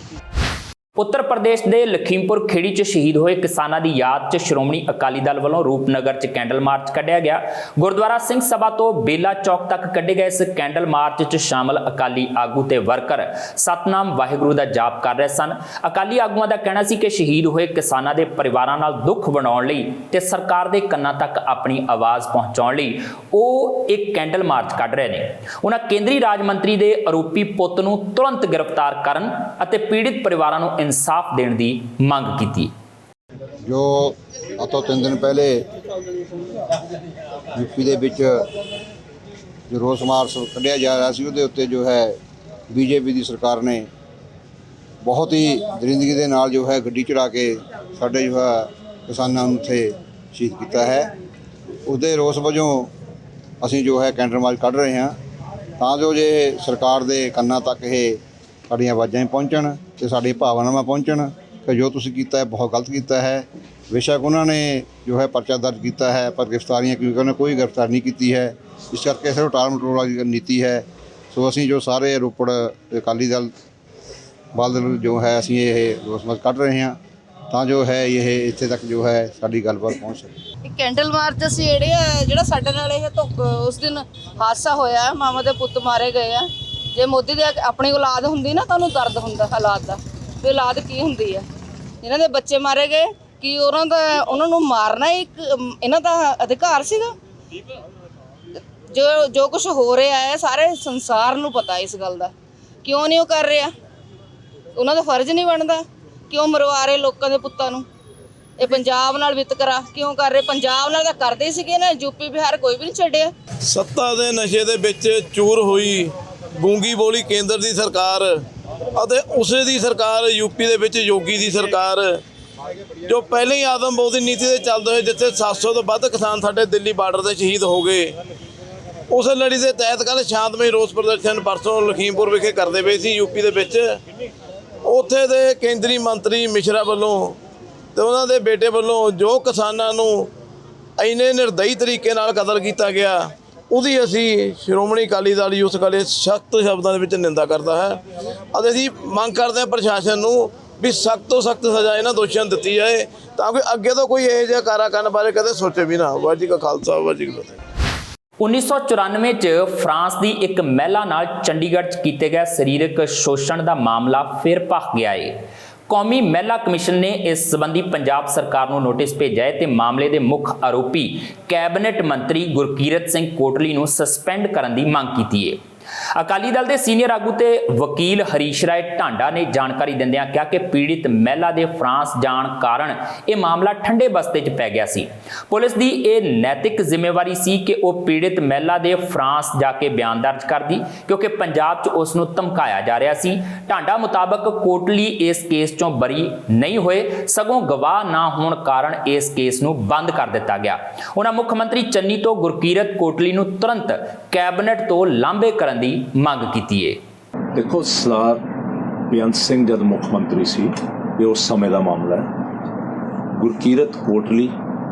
उत्तर प्रदेश के लखीमपुर खेड़ी च शहीद हुए किसानों की याद च श्रोमणी अकाली दल वालों रूपनगर च कैंडल मार्च कढ़िया गया। गुरुद्वारा सिंह सभा तो बेला चौक तक कढ़े गए इस कैंडल मार्च च शामिल अकाली आगू ते वर्कर सतनाम वाहिगुरू दा जाप कर रहे सन। अकाली आगुआं दा कहना सी कि शहीद हुए किसानों के परिवारां नाल दुख वंडाउण लई ते सरकार दे कन्नां तक अपनी आवाज़ पहुँचाउण लई ਉਹ एक कैंडल मार्च कढ़ रहे हैं। उन्हां केंद्री राज मंत्री दे आरोपी पुੱਤ ਨੂੰ तुरंत गिरफ्तार करन ਅਤੇ पीड़ित परिवारां ਨੂੰ इंसाफ देने की मांग की। जो अब तो 3 दिन पहले यूपी ਦੇ ਵਿੱਚ जो रोस मार्च ਕੱਢਿਆ ਜਾ ਰਿਹਾ ਸੀ, ਉਹਦੇ ਉੱਤੇ जो है बीजेपी ਦੀ ਸਰਕਾਰ ਨੇ बहुत ही दरिंदगी ਦੇ ਨਾਲ जो है ਗੱਡੀ ਚੜਾ ਕੇ ਸਾਡੇ जो है ਕਿਸਾਨਾਂ ਨੂੰ ਉੱਥੇ ਸ਼ਹੀਦ ਕੀਤਾ ਹੈ। ਉਹਦੇ ਰੋਸ ਵਜੋਂ ਅਸੀਂ ਜੋ ਹੈ ਕੈਂਡਲ ਮਾਰਚ ਕੱਢ ਰਹੇ ਹਾਂ ਤਾਂ ਜੋ ਜੇ ਸਰਕਾਰ ਦੇ ਕੰਨਾਂ ਤੱਕ ਇਹ ਸਾਡੀਆਂ ਆਵਾਜ਼ਾਂ ਪਹੁੰਚਣ ਤੇ ਸਾਡੀ ਭਾਵਨਾਵਾਂ ਪਹੁੰਚਣ ਕਿ ਜੋ ਤੁਸੀਂ ਕੀਤਾ ਹੈ ਬਹੁਤ ਗਲਤ ਕੀਤਾ ਹੈ। ਬੇਸ਼ੱਕ ਉਹਨਾਂ ਨੇ ਜੋ ਹੈ ਪਰਚਾ ਦਰਜ ਕੀਤਾ ਹੈ ਪਰ ਗ੍ਰਿਫਤਾਰੀਆਂ ਕਿਉਂਕਿ ਉਹਨਾਂ ਕੋਈ ਗ੍ਰਿਫਤਾਰ ਨਹੀਂ ਕੀਤੀ ਹੈ, ਇਸ ਕਰਕੇ ਸਿਰਫ ਟਾਲ ਮਟੋਲਾ ਦੀ ਨੀਤੀ ਹੈ। ਸੋ ਅਸੀਂ ਜੋ ਸਾਰੇ ਰੋਪੜ ਅਕਾਲੀ ਦਲ ਬਲ ਜੋ ਹੈ ਅਸੀਂ ਇਹ ਰੋਸ ਮਾਰਚ ਕੱਢ ਰਹੇ ਹਾਂ ਤਾਂ ਜੋ ਹੈ ਇਹ ਇੱਥੇ ਤੱਕ ਜੋ ਹੈ ਸਾਡੀ ਗੱਲਬਾਤ ਪਹੁੰਚ ਸਕੇ। ਕੈਂਡਲ ਮਾਰਚ ਅਸੀਂ ਜਿਹੜਾ ਸਾਡੇ ਨਾਲ ਇਹ ਉਸ ਦਿਨ ਹਾਦਸਾ ਹੋਇਆ, ਮਾਮਾ ਦੇ ਪੁੱਤ ਮਾਰੇ ਗਏ ਆ। ਜੇ ਮੋਦੀ ਦੇ ਆਪਣੀ ਔਲਾਦ ਹੁੰਦੀ ਨਾ ਤਾਂ ਉਹਨੂੰ ਦਰਦ ਹੁੰਦਾ ਹਾਲਾਤ ਦਾ ਵੀ ਔਲਾਦ ਕੀ ਹੁੰਦੀ ਹੈ। ਇਹਨਾਂ ਦੇ ਬੱਚੇ ਮਾਰੇ ਗਏ ਕਿ ਉਹਨਾਂ ਨੂੰ ਮਾਰਨਾ ਇੱਕ ਇਹਨਾਂ ਦਾ ਅਧਿਕਾਰ ਸੀਗਾ। ਜੋ ਕੁਝ ਹੋ ਰਿਹਾ ਹੈ ਸਾਰੇ ਸੰਸਾਰ ਨੂੰ ਪਤਾ ਇਸ ਗੱਲ ਦਾ। ਕਿਉਂ ਨਹੀਂ ਉਹ ਕਰ ਰਿਹਾ? ਉਹਨਾਂ ਦਾ ਫਰਜ਼ ਨਹੀਂ ਬਣਦਾ? ਕਿਉਂ ਮਰਵਾ ਰਹੇ ਲੋਕਾਂ ਦੇ ਪੁੱਤਾਂ ਨੂੰ? ਇਹ ਪੰਜਾਬ ਨਾਲ ਵਿਤਕਰਾ ਕਿਉਂ ਕਰ ਰਹੇ? ਪੰਜਾਬ ਨਾਲ ਤਾਂ ਕਰਦੇ ਸੀਗੇ ਨਾ, ਯੂਪੀ ਬਿਹਾਰ ਕੋਈ ਵੀ ਨਹੀਂ ਛੱਡਿਆ। ਸੱਤਾ ਦੇ ਨਸ਼ੇ ਦੇ ਵਿੱਚ ਚੂਰ ਹੋਈ ਗੂੰਗੀ ਬੋਲੀ ਕੇਂਦਰ ਦੀ ਸਰਕਾਰ ਅਤੇ ਉਸੇ ਦੀ ਸਰਕਾਰ ਯੂਪੀ ਦੇ ਵਿੱਚ ਯੋਗੀ ਦੀ ਸਰਕਾਰ ਜੋ ਪਹਿਲਾਂ ਹੀ ਆਤਮਬੋਧੀ ਨੀਤੀ ਦੇ ਚੱਲਦੇ ਹੋਏ ਜਿੱਥੇ 700 ਤੋਂ ਵੱਧ ਕਿਸਾਨ ਸਾਡੇ ਦਿੱਲੀ ਬਾਰਡਰ ਤੇ ਸ਼ਹੀਦ ਹੋ ਗਏ, ਉਸ ਲੜੀ ਦੇ ਤਹਿਤ ਕੱਲ੍ਹ ਸ਼ਾਂਤਮਈ ਰੋਸ ਪ੍ਰਦਰਸ਼ਨ ਪਰਸੋਂ ਲਖੀਮਪੁਰ ਵਿਖੇ ਕਰਦੇ ਪਏ ਸੀ ਯੂਪੀ ਦੇ ਵਿੱਚ। ਉੱਥੇ ਦੇ ਕੇਂਦਰੀ ਮੰਤਰੀ ਮਿਸ਼ਰਾ ਵੱਲੋਂ ਤੇ ਉਹਨਾਂ ਦੇ ਬੇਟੇ ਵੱਲੋਂ ਜੋ ਕਿਸਾਨਾਂ ਨੂੰ ਇੰਨੇ ਨਿਰਦਈ ਤਰੀਕੇ ਨਾਲ ਕਤਲ ਕੀਤਾ ਗਿਆ, ਉਹਦੀ ਅਸੀਂ ਸ਼੍ਰੋਮਣੀ ਅਕਾਲੀ ਦਲ ਯੂਥ ਕਾਲੇ ਸਖਤ ਸ਼ਬਦਾਂ ਦੇ ਵਿੱਚ ਨਿੰਦਾ ਕਰਦਾ ਹੈ ਅਤੇ ਅਸੀਂ ਮੰਗ ਕਰਦੇ ਹਾਂ ਪ੍ਰਸ਼ਾਸਨ ਨੂੰ ਵੀ ਸਖਤ ਤੋਂ ਸਖਤ ਸਜ਼ਾ ਇਹਨਾਂ ਦੋਸ਼ੀਆਂ ਨੂੰ ਦਿੱਤੀ ਜਾਏ ਤਾਂ ਕਿ ਅੱਗੇ ਤੋਂ ਕੋਈ ਇਹੋ ਜਿਹਾ ਕਾਰਾ ਕਰਨ ਬਾਰੇ ਕਦੇ ਸੋਚੇ ਵੀ ਨਾ। ਵਾਹਿਗੁਰੂ ਜੀ ਕਾ ਖਾਲਸਾ ਵਾਹਿਗੁਰੂ ਜੀ ਕੀ ਫਤਿਹ। 1994 'ਚ ਫਰਾਂਸ ਦੀ ਇੱਕ ਮਹਿਲਾ ਨਾਲ ਚੰਡੀਗੜ੍ਹ 'ਚ ਕੀਤੇ ਗਏ ਸਰੀਰਕ ਸ਼ੋਸ਼ਣ ਦਾ ਮਾਮਲਾ ਫਿਰ ਭਖ ਗਿਆ ਹੈ। ਕੌਮੀ ਮਹਿਲਾ ਕਮਿਸ਼ਨ ਨੇ ਇਸ ਸੰਬੰਧੀ ਪੰਜਾਬ ਸਰਕਾਰ ਨੂੰ ਨੋਟਿਸ ਭੇਜਿਆ ਹੈ ਤੇ ਮਾਮਲੇ ਦੇ ਮੁੱਖ ਆਰੋਪੀ ਕੈਬਨਿਟ ਮੰਤਰੀ ਗੁਰਕੀਰਤ ਸਿੰਘ ਕੋਟਲੀ ਨੂੰ ਸਸਪੈਂਡ ਕਰਨ ਦੀ ਮੰਗ ਕੀਤੀ ਹੈ। ਅਕਾਲੀ ਦਲ ਦੇ ਸੀਨੀਅਰ ਆਗੂ ਤੇ ਵਕੀਲ ਹਰੀਸ਼ ਰਾਏ ਢਾਂਡਾ ਨੇ ਜਾਣਕਾਰੀ ਦਿੰਦਿਆਂ ਕਿਹਾ ਕਿ ਪੀੜਿਤ ਮਹਿਲਾ ਦੇ ਫਰਾਂਸ ਜਾਣ ਕਾਰਨ ਇਹ ਮਾਮਲਾ ਠੰਡੇ ਬਸਤੇ 'ਚ ਪੈ ਗਿਆ ਸੀ। ਪੁਲਿਸ ਦੀ ਇਹ ਨੈਤਿਕ ਜ਼ਿੰਮੇਵਾਰੀ ਸੀ ਕਿ ਉਹ ਪੀੜਿਤ ਮਹਿਲਾ ਦੇ ਫਰਾਂਸ ਜਾ ਕੇ ਬਿਆਨ ਦਰਜ ਕਰਦੀ ਕਿਉਂਕਿ ਪੰਜਾਬ 'ਚ ਉਸ ਨੂੰ ਧਮਕਾਇਆ ਜਾ ਰਿਹਾ ਸੀ। ਢਾਂਡਾ ਮੁਤਾਬਕ ਕੋਟਲੀ ਇਸ ਕੇਸ 'ਚੋਂ ਬਰੀ ਨਹੀਂ ਹੋਏ, ਸਗੋਂ ਗਵਾਹ ਨਾ ਹੋਣ ਕਾਰਨ ਇਸ ਕੇਸ ਨੂੰ ਬੰਦ ਕਰ ਦਿੱਤਾ ਗਿਆ। ਉਹਨਾਂ ਮੁੱਖ ਮੰਤਰੀ ਚੰਨੀ ਤੋਂ ਗੁਰਕੀਰਤ ਕੋਟਲੀ ਨੂੰ ਤੁਰੰਤ ਕੈਬਨਿਟ ਤੋਂ ਲਾਂਭੇ ਕਰਨ ਦੀ ਮੰਗ ਕੀਤੀ ਹੈ। ਦੇਖੋ, ਸਰਦਾਰ ਬੇਅੰਤ ਸਿੰਘ ਜਦ ਮੁੱਖ ਮੰਤਰੀ ਸੀ, ਇਹ ਉਸ ਸਮੇਂ ਦਾ ਮਾਮਲਾ ਹੈ। ਗੁਰਕੀਰਤ ਕੋਟਲੀ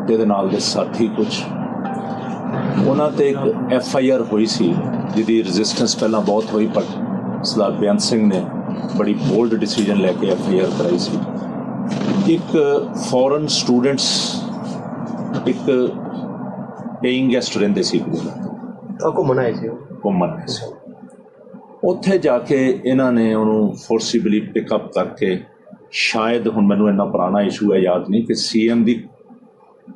ਤੇ ਦੇ ਨਾਲ ਦੇ ਸਾਥੀ ਕੁਝ ਉਹਨਾਂ ਤੇ ਇੱਕ FIR ਹੋਈ ਸੀ ਜਿਹਦੀ ਰੈਜ਼ਿਸਟੈਂਸ ਪਹਿਲਾਂ ਬਹੁਤ ਹੋਈ, ਪਰ ਸਰਦਾਰ ਬੇਅੰਤ ਸਿੰਘ ਨੇ ਬੜੀ ਬੋਲਡ ਡਿਸੀਜਨ ਲੈ ਕੇ FIR ਕਰਾਈ ਸੀ। ਇੱਕ ਫੋਰਨ ਸਟੂਡੈਂਟਸ ਇੱਕ ਪੇਇੰਗ ਗੈਸਟ ਰਹਿੰਦੇ ਸੀ, ਘੁੰਮਣ ਆਏ ਸੀ। ਉੱਥੇ ਜਾ ਕੇ ਇਹਨਾਂ ਨੇ ਉਹਨੂੰ ਫੋਰਸੀਬਲੀ ਪਿਕਅਪ ਕਰਕੇ, ਸ਼ਾਇਦ ਹੁਣ ਮੈਨੂੰ ਇੰਨਾ ਪੁਰਾਣਾ ਇਸ਼ੂ ਹੈ ਯਾਦ ਨਹੀਂ, ਕਿ CM ਦੀ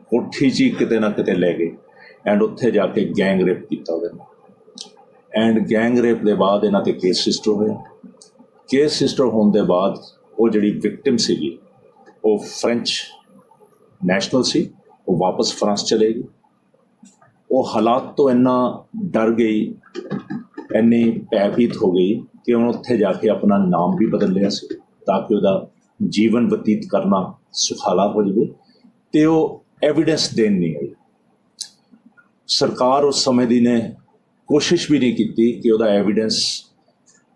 ਕੋਠੀ 'ਚ ਕਿਤੇ ਨਾ ਕਿਤੇ ਲੈ ਗਏ ਐਂਡ ਉੱਥੇ ਜਾ ਕੇ ਗੈਂਗ ਰੇਪ ਕੀਤਾ ਉਹਦੇ ਨਾਲ। ਐਂਡ ਗੈਂਗ ਰੇਪ ਦੇ ਬਾਅਦ ਇਹਨਾਂ 'ਤੇ ਕੇਸ ਰਜਿਸਟਰ ਹੋਇਆ। ਕੇਸ ਰਜਿਸਟਰ ਹੋਣ ਦੇ ਬਾਅਦ ਉਹ ਜਿਹੜੀ ਵਿਕਟਿਮ ਸੀਗੀ ਉਹ ਫ੍ਰੈਂਚ ਨੈਸ਼ਨਲ ਸੀ, ਉਹ ਵਾਪਸ ਫਰਾਂਸ ਚਲੇ ਗਈ। ਉਹ ਹਾਲਾਤ ਤੋਂ ਇੰਨਾ ਡਰ ਗਈ, ਇੰਨੀ ਭੈਭੀਤ ਹੋ ਗਈ ਕਿ ਉਹਨੇ ਉੱਥੇ ਜਾ ਕੇ ਆਪਣਾ ਨਾਮ ਵੀ ਬਦਲ ਲਿਆ ਸੀ ਤਾਂ ਕਿ ਉਹਦਾ ਜੀਵਨ ਬਤੀਤ ਕਰਨਾ ਸੁਖਾਲਾ ਹੋ ਜਾਵੇ, ਤੇ ਉਹ ਐਵੀਡੈਂਸ ਦੇਣ ਨਹੀਂ ਆਈ। ਸਰਕਾਰ ਉਸ ਸਮੇਂ ਦੀ ਨੇ ਕੋਸ਼ਿਸ਼ ਵੀ ਨਹੀਂ ਕੀਤੀ ਕਿ ਉਹਦਾ ਐਵੀਡੈਂਸ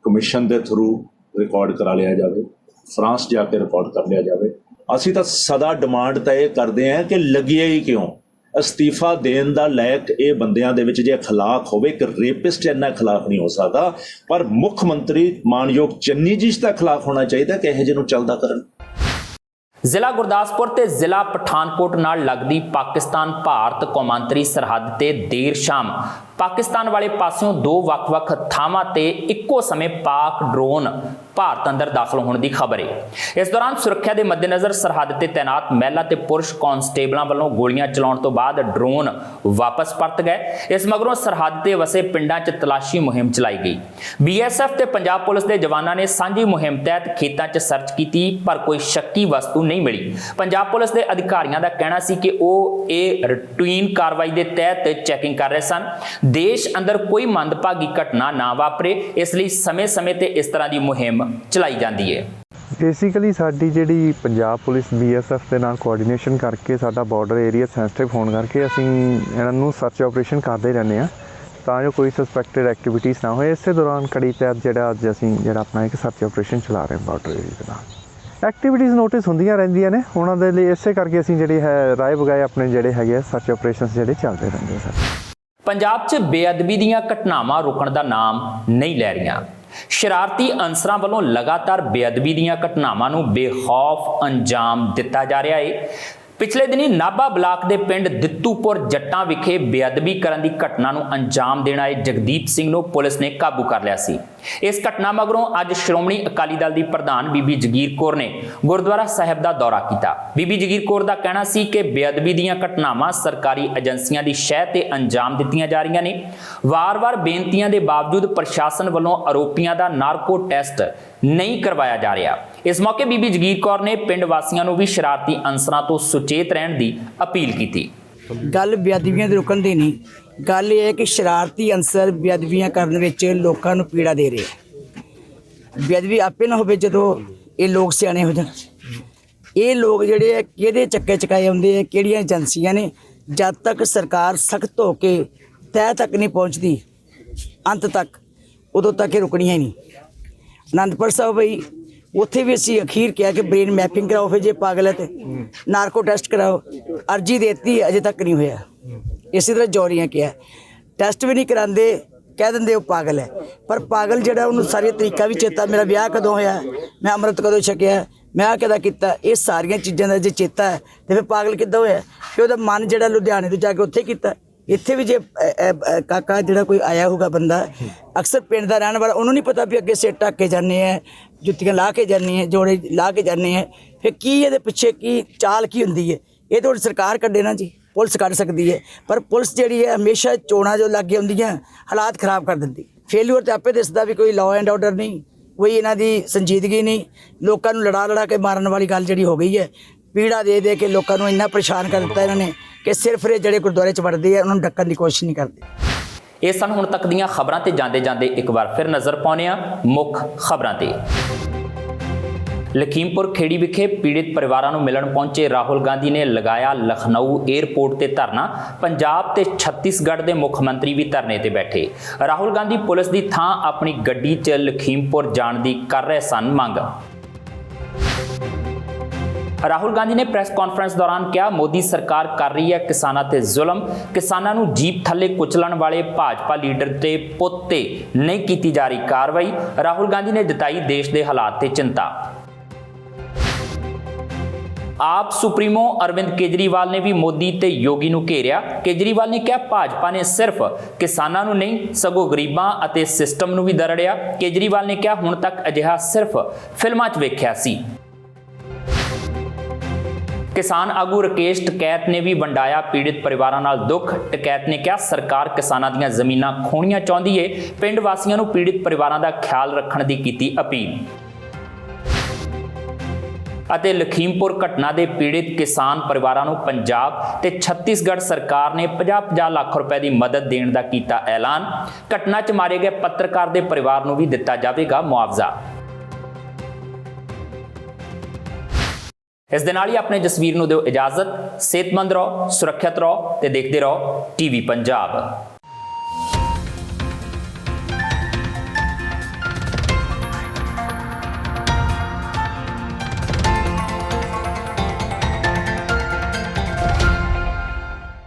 ਕਮਿਸ਼ਨ ਦੇ ਥਰੂ ਰਿਕਾਰਡ ਕਰਾ ਲਿਆ ਜਾਵੇ, ਫਰਾਂਸ ਜਾ ਕੇ ਰਿਕਾਰਡ ਕਰ ਲਿਆ ਜਾਵੇ। ਅਸੀਂ ਤਾਂ ਸਦਾ ਡਿਮਾਂਡ ਤਾਂ ਇਹ ਕਰਦੇ ਹਾਂ ਕਿ ਲੱਗਿਆ ਹੀ ਕਿਉਂ। ਅਸਤੀਫਾ ਦੇਣ ਦਾ ਲਾਇਕ ਇਹ ਬੰਦਿਆਂ ਦੇ ਵਿੱਚ ਜੇ ਅਖਲਾਕ ਹੋਵੇ, ਕਿ ਰੇਪਿਸਟ ਇੰਨਾ ਅਖਲਾਕ ਨਹੀਂ ਹੋ ਸਕਦਾ, ਪਰ ਮੁੱਖ ਮੰਤਰੀ ਮਾਨਯੋਗ ਚੰਨੀ ਜੀ ਦਾ ਅਖਲਾਕ ਹੋਣਾ ਚਾਹੀਦਾ ਕਿ ਇਹੋ ਜਿਹੇ ਨੂੰ ਚੱਲਦਾ ਕਰਨ। ਜ਼ਿਲ੍ਹਾ ਗੁਰਦਾਸਪੁਰ ਤੇ ਜ਼ਿਲ੍ਹਾ ਪਠਾਨਕੋਟ ਨਾਲ ਲੱਗਦੀ ਪਾਕਿਸਤਾਨ ਭਾਰਤ ਕੌਮਾਂਤਰੀ ਸਰਹੱਦ ਤੇ ਦੇਰ ਸ਼ਾਮ ਪਾਕਿਸਤਾਨ ਵਾਲੇ ਪਾਸਿਓਂ ਦੋ ਵੱਖ-ਵੱਖ ਥਾਵਾਂ ਤੇ ਇੱਕੋ ਸਮੇਂ ਪਾਕ ਡਰੋਨ ਭਾਰਤ ਅੰਦਰ ਦਾਖਲ ਹੋਣ ਦੀ ਖਬਰ ਹੈ। ਇਸ ਦੌਰਾਨ ਸੁਰੱਖਿਆ ਦੇ ਮੱਦੇਨਜ਼ਰ ਸਰਹੱਦ ਤੇ ਤੈਨਾਤ ਮਹਿਲਾ ਤੇ ਪੁਰਸ਼ ਕਾਂਸਟੇਬਲਾਂ ਵੱਲੋਂ ਗੋਲੀਆਂ ਚਲਾਉਣ ਤੋਂ ਬਾਅਦ ਡਰੋਨ ਵਾਪਸ ਪਰਤ ਗਏ। ਇਸ ਮਗਰੋਂ ਸਰਹੱਦ ਤੇ ਵਸੇ ਪਿੰਡਾਂ 'ਚ ਤਲਾਸ਼ੀ ਮੁਹਿੰਮ ਚਲਾਈ ਗਈ। BSF ਤੇ ਪੰਜਾਬ ਪੁਲਿਸ ਦੇ ਜਵਾਨਾਂ ਨੇ ਸਾਂਝੀ ਮੁਹਿੰਮ ਤਹਿਤ ਖੇਤਾਂ 'ਚ ਸਰਚ ਕੀਤੀ, ਪਰ ਕੋਈ ਸ਼ੱਕੀ ਵਸਤੂ ਨਹੀਂ ਮਿਲੀ। ਪੰਜਾਬ ਪੁਲਿਸ ਦੇ ਅਧਿਕਾਰੀਆਂ ਦਾ ਕਹਿਣਾ ਸੀ ਕਿ ਉਹ ਇਹ ਰੂਟੀਨ ਕਾਰਵਾਈ ਦੇ ਤਹਿਤ ਚੈਕਿੰਗ ਕਰ ਰਹੇ ਸਨ। ਦੇਸ਼ ਅੰਦਰ ਕੋਈ ਮੰਦਭਾਗੀ ਘਟਨਾ ਨਾ ਵਾਪਰੇ, ਇਸ ਲਈ ਸਮੇਂ-ਸਮੇਂ ਤੇ ਇਸ ਤਰ੍ਹਾਂ ਦੀ ਮੁਹਿੰਮ ਚਲਾਈ ਜਾਂਦੀ ਹੈ। ਬੇਸਿਕਲੀ ਸਾਡੀ ਜਿਹੜੀ ਪੰਜਾਬ ਪੁਲਿਸ BSF ਦੇ ਨਾਲ ਕੋਆਰਡੀਨੇਸ਼ਨ ਕਰਕੇ, ਸਾਡਾ ਬਾਰਡਰ ਏਰੀਆ ਸੈਂਸਿਟਿਵ ਹੋਣ ਕਰਕੇ ਅਸੀਂ ਇਹਨਾਂ ਨੂੰ ਸਰਚ ਆਪਰੇਸ਼ਨ ਕਰਦੇ ਰਹਿੰਦੇ ਹਾਂ। ਤਾਂ ਜੋ ਕੋਈ ਸਸਪੈਕਟਡ ਐਕਟੀਵਿਟੀਜ਼ ਨਾ ਹੋਏ। ਇਸੇ ਦੌਰਾਨ ਕੜੀ ਤਹਿਤ ਜਿਹੜਾ ਅੱਜ ਅਸੀਂ ਜਿਹੜਾ ਆਪਣਾ ਇੱਕ ਸਰਚ ਆਪਰੇਸ਼ਨ ਚਲਾ ਰਹੇ ਹਾਂ ਬਾਰਡਰ ਏਰੀਆ ਦੇ ਨਾਲ। ਐਕਟੀਵਿਟੀਜ਼ ਨੋਟਿਸ ਹੁੰਦੀਆਂ ਰਹਿੰਦੀਆਂ ਨੇ, ਉਹਨਾਂ ਦੇ ਲਈ ਇਸੇ ਕਰਕੇ ਅਸੀਂ ਜਿਹੜੀ ਹੈ ਰਾਏ ਵਗਾਏ ਆਪਣੇ ਜਿਹੜੇ ਹੈਗੇ ਆ ਸਰਚ ਆਪਰੇਸ਼ਨਸ ਜਿਹੜੇ ਚੱਲਦੇ ਰਹਿੰਦੇ ਸਰ। ਪੰਜਾਬ 'ਚ ਬੇਅਦਬੀ ਦੀਆਂ ਘਟਨਾਵਾਂ ਰੁਕਣ ਦਾ ਨਾਮ ਨਹੀਂ ਲੈ ਰਹੀਆਂ। ਸ਼ਰਾਰਤੀ ਅਨਸਰਾਂ ਵੱਲੋਂ ਲਗਾਤਾਰ ਬੇਅਦਬੀ ਦੀਆਂ ਘਟਨਾਵਾਂ ਨੂੰ ਬੇਖੌਫ ਅੰਜਾਮ ਦਿੱਤਾ ਜਾ ਰਿਹਾ ਹੈ। ਪਿਛਲੇ ਦਿਨੀ ਨਾਭਾ ਬਲਾਕ ਦੇ ਪਿੰਡ ਦਿੱਤੂਪੁਰ ਜੱਟਾਂ ਵਿਖੇ ਬੇਅਦਬੀ ਕਰਨ ਦੀ ਘਟਨਾ ਨੂੰ ਅੰਜਾਮ ਦੇਣ ਆਏ ਜਗਦੀਪ ਸਿੰਘ ਨੂੰ ਪੁਲਿਸ ਨੇ ਕਾਬੂ ਕਰ ਲਿਆ ਸੀ। ਇਸ ਘਟਨਾ ਮਗਰੋਂ ਅੱਜ ਸ਼੍ਰੋਮਣੀ ਅਕਾਲੀ ਦਲ ਦੀ ਪ੍ਰਧਾਨ ਬੀਬੀ ਜਗੀਰ ਕੌਰ ਨੇ ਗੁਰਦੁਆਰਾ ਸਾਹਿਬ ਦਾ ਦੌਰਾ ਕੀਤਾ। ਬੀਬੀ ਜਗੀਰ ਕੌਰ ਦਾ ਕਹਿਣਾ ਸੀ ਕਿ ਬੇਅਦਬੀ ਦੀਆਂ ਘਟਨਾਵਾਂ ਸਰਕਾਰੀ ਏਜੰਸੀਆਂ ਦੀ ਸ਼ਹਿ ਤੇ ਅੰਜਾਮ ਦਿੱਤੀਆਂ ਜਾ ਰਹੀਆਂ ਨੇ। ਵਾਰ-ਵਾਰ ਬੇਨਤੀਆਂ ਦੇ ਬਾਵਜੂਦ ਪ੍ਰਸ਼ਾਸਨ ਵੱਲੋਂ ਆਰੋਪੀਆਂ ਦਾ ਨਾਰਕੋ ਟੈਸਟ ਨਹੀਂ ਕਰਵਾਇਆ ਜਾ ਰਿਹਾ। ਇਸ ਮੌਕੇ ਬੀਬੀ ਜਗੀਰ ਕੌਰ ਨੇ ਪਿੰਡ ਵਾਸੀਆਂ ਨੂੰ ਵੀ ਸ਼ਰਾਰਤੀ ਅਨਸਰਾਂ ਤੋਂ ਸੁਚੇਤ ਰਹਿਣ ਦੀ ਅਪੀਲ ਕੀਤੀ। ਗੱਲ ਬੇਅਦਬੀਆਂ ਦੇ ਰੁਕਣ ਦੀ ਨਹੀਂ, ਗੱਲ ਇਹ ਹੈ ਕਿ ਸ਼ਰਾਰਤੀ ਅਨਸਰ ਬੇਅਦਬੀਆਂ ਕਰਨ ਵਿੱਚ ਲੋਕਾਂ ਨੂੰ ਪੀੜਾ ਦੇ ਰਹੇ ਆ। ਬੇਅਦਬੀ ਆਪੇ ਨਾ ਹੋਵੇ ਜਦੋਂ ਇਹ ਲੋਕ ਸਿਆਣੇ ਹੋ ਜਾਣ। ਇਹ ਲੋਕ ਜਿਹੜੇ ਆ ਕਿਹਦੇ ਚੱਕੇ ਚਕਾਏ ਆਉਂਦੇ ਆ, ਕਿਹੜੀਆਂ ਏਜੰਸੀਆਂ ਨੇ, ਜਦ ਤੱਕ ਸਰਕਾਰ ਸਖਤ ਹੋ ਕੇ ਤਹਿ ਤੱਕ ਨਹੀਂ ਪਹੁੰਚਦੀ ਅੰਤ ਤੱਕ, ਉਦੋਂ ਤੱਕ ਇਹ ਰੁਕਣੀਆਂ ਹੀ ਨਹੀਂ। ਅਨੰਦਪੁਰ ਸਾਹਿਬ ਬਈ ਉੱਥੇ ਵੀ ਅਸੀਂ ਅਖੀਰ ਕਿਹਾ ਕਿ ਬ੍ਰੇਨ ਮੈਪਿੰਗ ਕਰਾਓ, ਫਿਰ ਜੇ ਪਾਗਲ ਹੈ ਤੇ ਨਾਰਕੋ ਟੈਸਟ ਕਰਾਓ। ਅਰਜੀ ਦੇਤੀ, ਅਜੇ ਤੱਕ ਨਹੀਂ ਹੋਇਆ। ਇਸੇ ਤਰ੍ਹਾਂ ਜੌਰੀਆਂ ਕਿਹਾ, ਟੈਸਟ ਵੀ ਨਹੀਂ ਕਰਾਉਂਦੇ, ਕਹਿ ਦਿੰਦੇ ਉਹ ਪਾਗਲ ਹੈ। ਪਰ ਪਾਗਲ ਜਿਹੜਾ ਉਹਨੂੰ ਸਾਰੇ ਤਰੀਕਾ ਵੀ ਚੇਤਾ, ਮੇਰਾ ਵਿਆਹ ਕਦੋਂ ਹੋਇਆ, ਮੈਂ ਅੰਮ੍ਰਿਤ ਕਦੋਂ ਛਕਿਆ, ਮੈਂ ਆਹ ਕਿਹਦਾ ਕੀਤਾ, ਇਹ ਸਾਰੀਆਂ ਚੀਜ਼ਾਂ ਦਾ ਜੇ ਚੇਤਾ ਹੈ ਤੇ ਫਿਰ ਪਾਗਲ ਕਿੱਦਾਂ ਹੋਇਆ? ਕਿ ਉਹਦਾ ਮਨ ਜਿਹੜਾ ਲੁਧਿਆਣੇ ਤੋਂ ਜਾ ਕੇ ਉੱਥੇ ਕੀਤਾ। ਇੱਥੇ ਵੀ ਜੇ ਕਾਕਾ ਜਿਹੜਾ ਕੋਈ ਆਇਆ ਹੋਊਗਾ ਬੰਦਾ, ਅਕਸਰ ਪਿੰਡ ਦਾ ਰਹਿਣ ਵਾਲਾ, ਉਹਨੂੰ ਨਹੀਂ ਪਤਾ ਵੀ ਅੱਗੇ ਸਿਰ ਢੱਕ ਕੇ ਜਾਂਦੇ ਆ, ਜੁੱਤੀਆਂ ਲਾ ਕੇ ਜਾਂਦੇ ਆ, ਜੋੜੇ ਲਾ ਕੇ ਜਾਂਦੇ ਆ। ਫਿਰ ਕੀ ਇਹਦੇ ਪਿੱਛੇ ਕੀ ਚਾਲ ਕੀ ਹੁੰਦੀ ਹੈ? ਇਹ ਤਾਂ ਸਰਕਾਰ ਕੱਢੇ ਨਾ ਜੀ, ਪੁਲਿਸ ਕੱਢ ਸਕਦੀ ਹੈ। ਪਰ ਪੁਲਿਸ ਜਿਹੜੀ ਹੈ ਹਮੇਸ਼ਾ ਚੋਣਾਂ ਜੋ ਲੱਗੇ ਹੁੰਦੀਆਂ ਹਾਲਾਤ ਖਰਾਬ ਕਰ ਦਿੰਦੀ। ਫੇਲਿਅਰ ਤਾਂ ਆਪੇ ਦਿਸਦਾ ਵੀ ਕੋਈ ਲਾਅ ਐਂਡ ਆਰਡਰ ਨਹੀਂ, ਕੋਈ ਇਹਨਾਂ ਦੀ ਸੰਜੀਦਗੀ ਨਹੀਂ। ਲੋਕਾਂ ਨੂੰ ਲੜਾ ਕੇ ਮਾਰਨ ਵਾਲੀ ਗੱਲ ਜਿਹੜੀ ਹੋ ਗਈ ਹੈ, ਪੀੜਾ ਦੇ ਕੇ ਲੋਕਾਂ ਨੂੰ ਇੰਨਾ ਪਰੇਸ਼ਾਨ ਕਰ ਦਿੱਤਾ ਇਹਨਾਂ ਨੇ ਕਿ ਸਿਰਫ ਇਹ ਜਿਹੜੇ ਗੁਰਦੁਆਰੇ 'ਚ ਵੜਦੇ ਆ ਉਹਨਾਂ ਨੂੰ ਡੱਕਣ ਦੀ ਕੋਸ਼ਿਸ਼ ਨਹੀਂ ਕਰਦੇ। ਇਹ ਸਨ ਹੁਣ ਤੱਕ ਦੀਆਂ ਖਬਰਾਂ ਤੇ ਜਾਂਦੇ ਇੱਕ ਵਾਰ ਫਿਰ ਨਜ਼ਰ ਪਾਉਂਦੇ ਹਾਂ ਮੁੱਖ ਖਬਰਾਂ ਤੇ। ਲਖੀਮਪੁਰ ਖੇੜੀ ਵਿਖੇ ਪੀੜਿਤ ਪਰਿਵਾਰਾਂ ਨੂੰ ਮਿਲਣ ਪਹੁੰਚੇ ਰਾਹੁਲ ਗਾਂਧੀ ਨੇ ਲਗਾਇਆ ਲਖਨਊ 에ਅਰਪੋਰਟ ਤੇ ਧਰਨਾ। ਪੰਜਾਬ ਤੇ ਛੱਤੀਸਗੜ੍ਹ ਦੇ ਮੁੱਖ ਮੰਤਰੀ ਵੀ ਧਰਨੇ ਤੇ ਬੈਠੇ। ਰਾਹੁਲ ਗਾਂਧੀ ਪੁਲਿਸ ਦੀ ਥਾਂ ਆਪਣੀ ਗੱਡੀ 'ਚ ਲਖੀਮਪੁਰ ਜਾਣ ਦੀ ਕਰ ਰਹੇ ਸਨ ਮੰਗ। ਰਾਹੁਲ ਗਾਂਧੀ ਨੇ ਪ੍ਰੈਸ ਕਾਨਫਰੰਸ ਦੌਰਾਨ ਕਿਹਾ, ਮੋਦੀ ਸਰਕਾਰ ਕਰ ਰਹੀ ਹੈ ਕਿਸਾਨਾਂ ਤੇ ਜ਼ੁਲਮ। ਕਿਸਾਨਾਂ ਨੂੰ ਜੀਪ ਥੱਲੇ ਕੁਚਲਣ ਵਾਲੇ ਭਾਜਪਾ ਲੀਡਰ ਤੇ ਪੁੱਤ ਤੇ ਨਹੀਂ ਕੀਤੀ ਜਾ ਰਹੀ ਕਾਰਵਾਈ। ਰਾਹੁਲ ਗਾਂਧੀ ਨੇ ਜਤਾਈ ਦੇਸ਼ ਦੇ ਹਾਲਾਤ ਤੇ ਚਿੰਤਾ। ਆਪ ਸੁਪਰੀਮੋ ਅਰਵਿੰਦ ਕੇਜਰੀਵਾਲ ਨੇ ਵੀ ਮੋਦੀ ਤੇ ਯੋਗੀ ਨੂੰ ਘੇਰਿਆ। ਕੇਜਰੀਵਾਲ ਨੇ ਕਿਹਾ, ਭਾਜਪਾ ਨੇ ਸਿਰਫ ਕਿਸਾਨਾਂ ਨੂੰ ਨਹੀਂ ਸਗੋਂ ਗਰੀਬਾਂ ਅਤੇ ਸਿਸਟਮ ਨੂੰ ਵੀ ਦਰੜਿਆ। ਕੇਜਰੀਵਾਲ ਨੇ ਕਿਹਾ, ਹੁਣ ਤੱਕ ਅਜਿਹਾ ਸਿਰਫ ਫਿਲਮਾਂ 'ਚ ਵੇਖਿਆ ਸੀ। ਕਿਸਾਨ ਆਗੂ ਰਾਕੇਸ਼ ਟਕੈਤ ਨੇ ਵੀ ਵੰਡਾਇਆ ਪੀੜਿਤ ਪਰਿਵਾਰਾਂ ਨਾਲ ਦੁੱਖ। ਟਕੈਤ ਨੇ ਕਿਹਾ, ਸਰਕਾਰ ਕਿਸਾਨਾਂ ਦੀਆਂ ਜ਼ਮੀਨਾਂ ਖੋਹਣੀਆਂ ਚਾਹੁੰਦੀ ਏ। ਪਿੰਡ ਵਾਸੀਆਂ ਨੂੰ ਪੀੜਿਤ ਪਰਿਵਾਰਾਂ ਦਾ ਖਿਆਲ ਰੱਖਣ ਦੀ ਕੀਤੀ ਅਪੀਲ। ਅਤੇ ਲਖੀਮਪੁਰ ਘਟਨਾ ਦੇ ਪੀੜਿਤ ਕਿਸਾਨ ਪਰਿਵਾਰਾਂ ਨੂੰ ਪੰਜਾਬ ਤੇ ਛੱਤੀਸਗੜ੍ਹ ਸਰਕਾਰ ਨੇ 50-50 ਲੱਖ ਰੁਪਏ ਦੀ ਮਦਦ ਦੇਣ ਦਾ ਕੀਤਾ ਐਲਾਨ। ਘਟਨਾ 'ਚ ਮਾਰੇ ਗਏ ਪੱਤਰਕਾਰ ਦੇ ਪਰਿਵਾਰ ਨੂੰ ਵੀ ਦਿੱਤਾ ਜਾਵੇਗਾ ਮੁਆਵਜ਼ਾ। ਇਸ ਦੇ ਨਾਲ ਹੀ ਆਪਣੇ ਜਸਵੀਰ ਨੂੰ ਦਿਓ ਇਜਾਜ਼ਤ। ਸਿਹਤਮੰਦ ਰਹੋ, ਸੁਰੱਖਿਅਤ ਰਹੋ ਤੇ ਦੇਖਦੇ ਰਹੋ ਟੀਵੀ ਪੰਜਾਬ।